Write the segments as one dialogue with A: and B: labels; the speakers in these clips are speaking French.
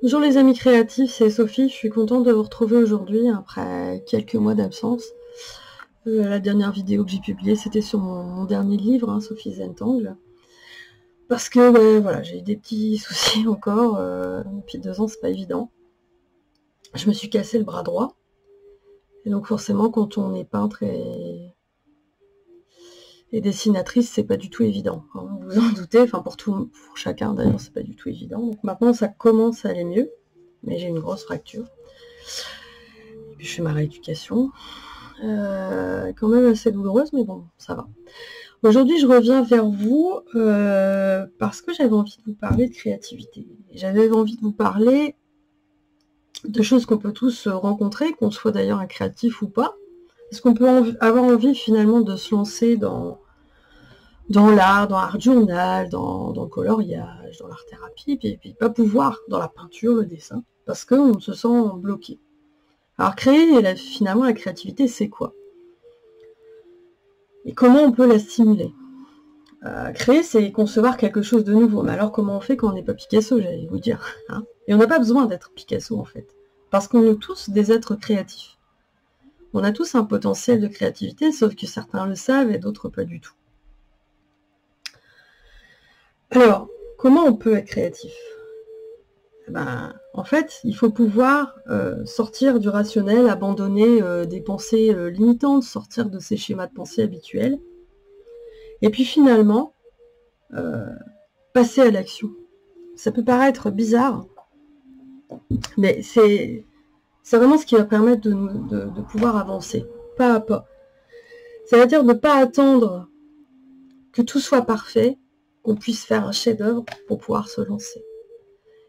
A: Bonjour les amis créatifs, c'est Sophie, je suis contente de vous retrouver aujourd'hui après quelques mois d'absence. La dernière vidéo que j'ai publiée, c'était sur mon dernier livre, hein, Sophie Zentangle. Parce que ouais, voilà, j'ai eu des petits soucis encore, depuis 2 ans, c'est pas évident. Je me suis cassé le bras droit. Et donc forcément, quand on est peintre et dessinatrice, c'est pas du tout évident, hein, vous vous en doutez, enfin pour chacun d'ailleurs, c'est pas du tout évident. Donc maintenant, ça commence à aller mieux, mais j'ai une grosse fracture. Et puis je fais ma rééducation. Quand même assez douloureuse, mais bon, ça va. Aujourd'hui, je reviens vers vous parce que j'avais envie de vous parler de créativité. J'avais envie de vous parler de choses qu'on peut tous rencontrer, qu'on soit d'ailleurs un créatif ou pas. Est-ce qu'on peut avoir envie finalement de se lancer dans l'art, dans l'art journal, dans le coloriage, dans l'art-thérapie, puis pas pouvoir dans la peinture, le dessin, parce qu'on se sent bloqué. Alors créer, finalement, la créativité, c'est quoi? Et comment on peut la stimuler? Créer, c'est concevoir quelque chose de nouveau. Mais alors, comment on fait quand on n'est pas Picasso, j'allais vous dire, hein? Et on n'a pas besoin d'être Picasso, en fait. Parce qu'on est tous des êtres créatifs. On a tous un potentiel de créativité, sauf que certains le savent et d'autres pas du tout. Alors, comment on peut être créatif? En fait, il faut pouvoir sortir du rationnel, abandonner des pensées limitantes, sortir de ces schémas de pensée habituels. Et puis finalement, passer à l'action. Ça peut paraître bizarre, mais c'est vraiment ce qui va permettre de pouvoir avancer, pas à pas. C'est-à-dire de ne pas attendre que tout soit parfait, qu'on puisse faire un chef-d'œuvre pour pouvoir se lancer.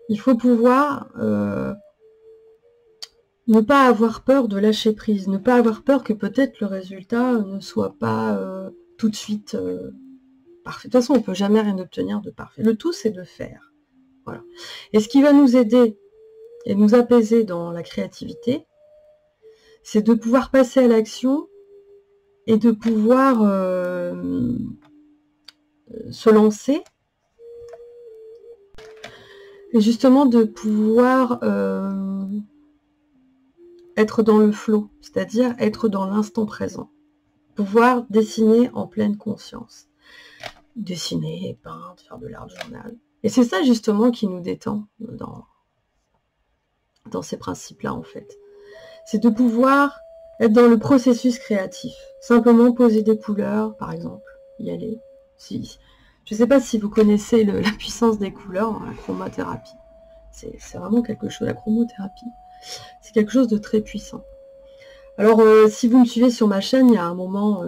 A: Il faut pouvoir ne pas avoir peur de lâcher prise, ne pas avoir peur que peut-être le résultat ne soit pas tout de suite parfait. De toute façon, on ne peut jamais rien obtenir de parfait. Le tout, c'est de faire. Voilà. Et ce qui va nous aider et nous apaiser dans la créativité, c'est de pouvoir passer à l'action et de pouvoir se lancer, et justement de pouvoir être dans le flow, c'est-à-dire être dans l'instant présent, pouvoir dessiner en pleine conscience, dessiner, peindre, faire de l'art journal. Et c'est ça justement qui nous détend dans ces principes-là en fait. C'est de pouvoir être dans le processus créatif, simplement poser des couleurs, par exemple, y aller. Je ne sais pas si vous connaissez la puissance des couleurs dans la chromothérapie. C'est vraiment quelque chose, la chromothérapie. C'est quelque chose de très puissant. Alors, si vous me suivez sur ma chaîne, il y a un moment,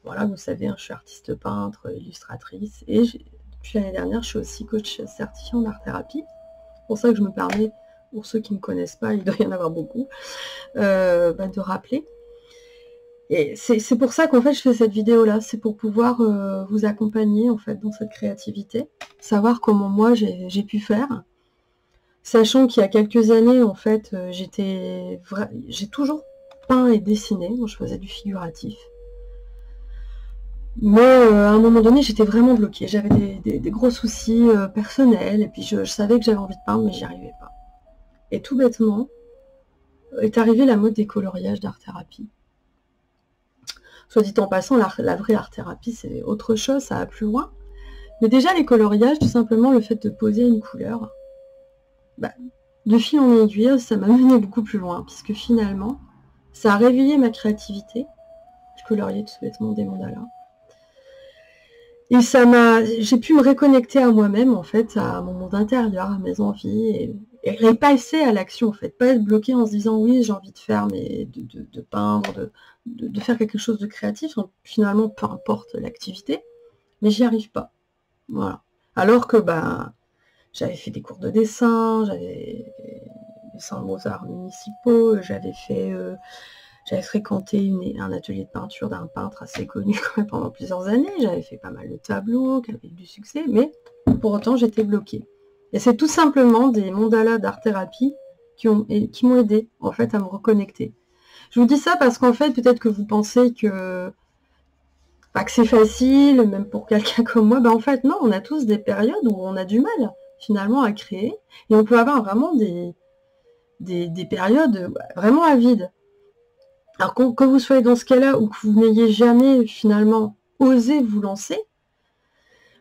A: voilà, vous savez, hein, je suis artiste peintre, illustratrice, et depuis l'année dernière, je suis aussi coach certifié en art-thérapie. C'est pour ça que je me permets, pour ceux qui ne me connaissent pas, il doit y en avoir beaucoup, de rappeler. Et c'est pour ça qu'en fait je fais cette vidéo là, c'est pour pouvoir vous accompagner en fait dans cette créativité, savoir comment moi j'ai pu faire, sachant qu'il y a quelques années en fait j'ai toujours peint et dessiné, donc je faisais du figuratif. Mais à un moment donné j'étais vraiment bloquée, j'avais des gros soucis personnels, et puis je savais que j'avais envie de peindre mais j'y arrivais pas. Et tout bêtement est arrivée la mode des coloriages d'art-thérapie. Soit dit en passant, la vraie art-thérapie, c'est autre chose, ça va plus loin. Mais déjà, les coloriages, tout simplement, le fait de poser une couleur, de fil en aiguille, ça m'a mené beaucoup plus loin, puisque finalement, ça a réveillé ma créativité. Je coloriais tout bêtement des mandalas. Et j'ai pu me reconnecter à moi-même, en fait, à mon monde intérieur, à mes envies, et passer à l'action, en fait. Pas être bloqué en se disant, oui, j'ai envie de faire, mais de peindre, de faire quelque chose de créatif. Donc, finalement, peu importe l'activité, mais j'y arrive pas. Voilà. Alors que, j'avais fait des cours de dessin, j'avais dessin Beaux-Arts municipaux, j'avais fréquenté un atelier de peinture d'un peintre assez connu quand même pendant plusieurs années. J'avais fait pas mal de tableaux qui avaient eu du succès, mais pour autant j'étais bloquée. Et c'est tout simplement des mandalas d'art-thérapie qui m'ont aidé en fait à me reconnecter. Je vous dis ça parce qu'en fait peut-être que vous pensez que c'est facile, même pour quelqu'un comme moi. En fait non, on a tous des périodes où on a du mal. finalement à créer. Et on peut avoir vraiment des périodes vraiment à vide. Alors que vous soyez dans ce cas-là ou que vous n'ayez jamais finalement osé vous lancer,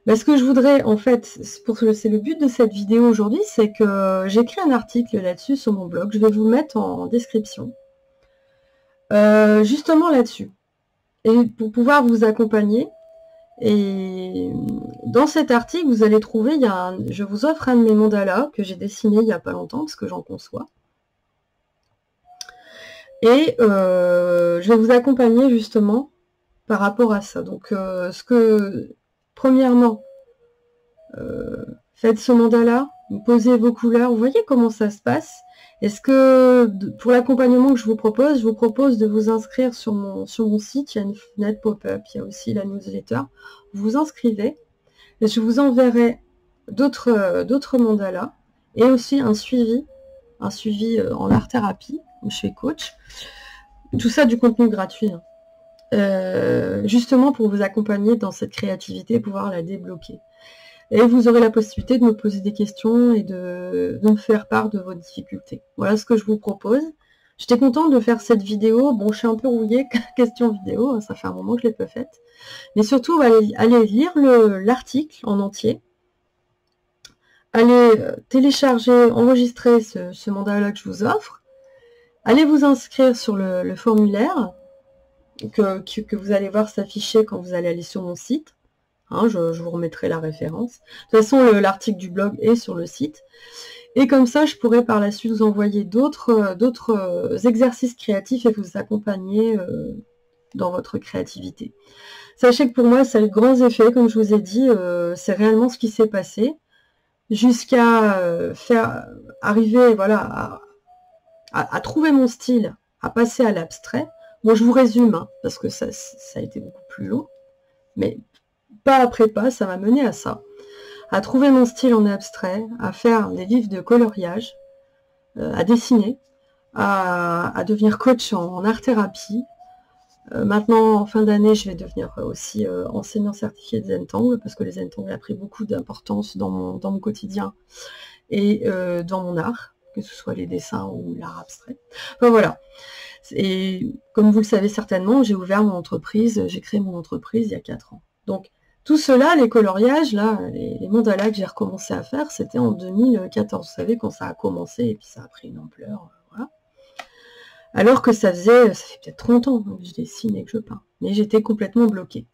A: ben, ce que je voudrais en fait, c'est le but de cette vidéo aujourd'hui, c'est que j'ai écrit un article là-dessus sur mon blog, je vais vous le mettre en description, justement là-dessus, et pour pouvoir vous accompagner. Et dans cet article, vous allez trouver, je vous offre un de mes mandalas que j'ai dessiné il n'y a pas longtemps, parce que j'en conçois. Et je vais vous accompagner justement par rapport à ça. Donc, premièrement, faites ce mandala, posez vos couleurs, vous voyez comment ça se passe. Est-ce que, pour l'accompagnement que je vous propose de vous inscrire sur mon site, il y a une fenêtre pop-up, il y a aussi la newsletter, vous vous inscrivez, et je vous enverrai d'autres mandalas, et aussi un suivi en art-thérapie, où je suis coach, tout ça du contenu gratuit, hein. Justement pour vous accompagner dans cette créativité, pouvoir la débloquer. Et vous aurez la possibilité de me poser des questions et de me faire part de vos difficultés. Voilà ce que je vous propose. J'étais contente de faire cette vidéo. Bon, je suis un peu rouillée, question vidéo, ça fait un moment que je ne l'ai pas faite. Mais surtout, allez lire l'article en entier. Allez télécharger, enregistrer ce mandala que je vous offre. Allez vous inscrire sur le formulaire que vous allez voir s'afficher quand vous allez aller sur mon site. Hein, je vous remettrai la référence. De toute façon, l'article du blog est sur le site. Et comme ça, je pourrai par la suite vous envoyer d'autres exercices créatifs et vous accompagner dans votre créativité. Sachez que pour moi, ça a eu de grands effets, comme je vous ai dit, c'est réellement ce qui s'est passé, jusqu'à arriver voilà, à trouver mon style, à passer à l'abstrait. Bon, je vous résume, hein, parce que ça a été beaucoup plus long, mais pas après pas, ça m'a mené à ça, à trouver mon style en abstrait, à faire des livres de coloriage, à dessiner, à devenir coach en art-thérapie. Maintenant, en fin d'année, je vais devenir aussi enseignant certifié de Zentangle, parce que les Zentangle a pris beaucoup d'importance dans mon quotidien et dans mon art, que ce soit les dessins ou l'art abstrait. Enfin voilà. Et comme vous le savez certainement, j'ai ouvert mon entreprise, j'ai créé mon entreprise il y a 4 ans. Donc, tout cela, les coloriages, là, les mandalas que j'ai recommencé à faire, c'était en 2014. Vous savez, quand ça a commencé, et puis ça a pris une ampleur, voilà. Alors que ça fait peut-être 30 ans que je dessine et que je peins. Mais j'étais complètement bloquée.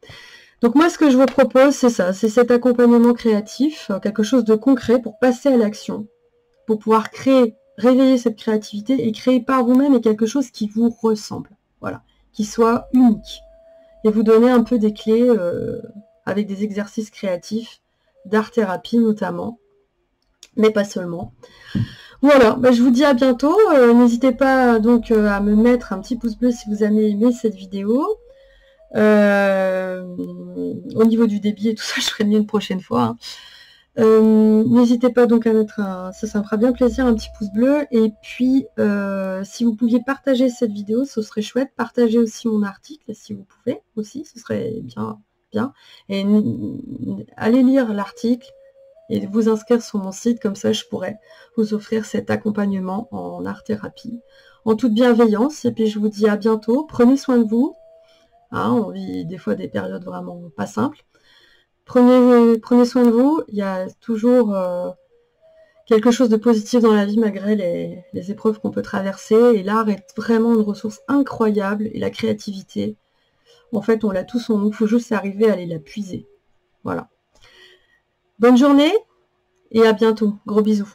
A: Donc moi, ce que je vous propose, c'est ça, c'est cet accompagnement créatif, quelque chose de concret pour passer à l'action, pour pouvoir créer, réveiller cette créativité et créer par vous-même et quelque chose qui vous ressemble, voilà, qui soit unique. Et vous donner un peu des clés avec des exercices créatifs, d'art-thérapie notamment, mais pas seulement. Voilà, je vous dis à bientôt. N'hésitez pas donc à me mettre un petit pouce bleu si vous avez aimé cette vidéo. Au niveau du débit et tout ça, je ferai mieux une prochaine fois. Hein. N'hésitez pas donc à mettre ça me fera bien plaisir, un petit pouce bleu. Et puis, si vous pouviez partager cette vidéo, ce serait chouette. Partagez aussi mon article si vous pouvez aussi, ce serait bien. Et allez lire l'article et vous inscrire sur mon site, comme ça je pourrais vous offrir cet accompagnement en art-thérapie, en toute bienveillance. Et puis je vous dis à bientôt, prenez soin de vous. Hein, on vit des fois des périodes vraiment pas simples. Prenez soin de vous, il y a toujours quelque chose de positif dans la vie malgré les épreuves qu'on peut traverser. Et l'art est vraiment une ressource incroyable, et la créativité, en fait, on l'a tous en nous, il faut juste arriver à aller la puiser. Voilà. Bonne journée et à bientôt. Gros bisous.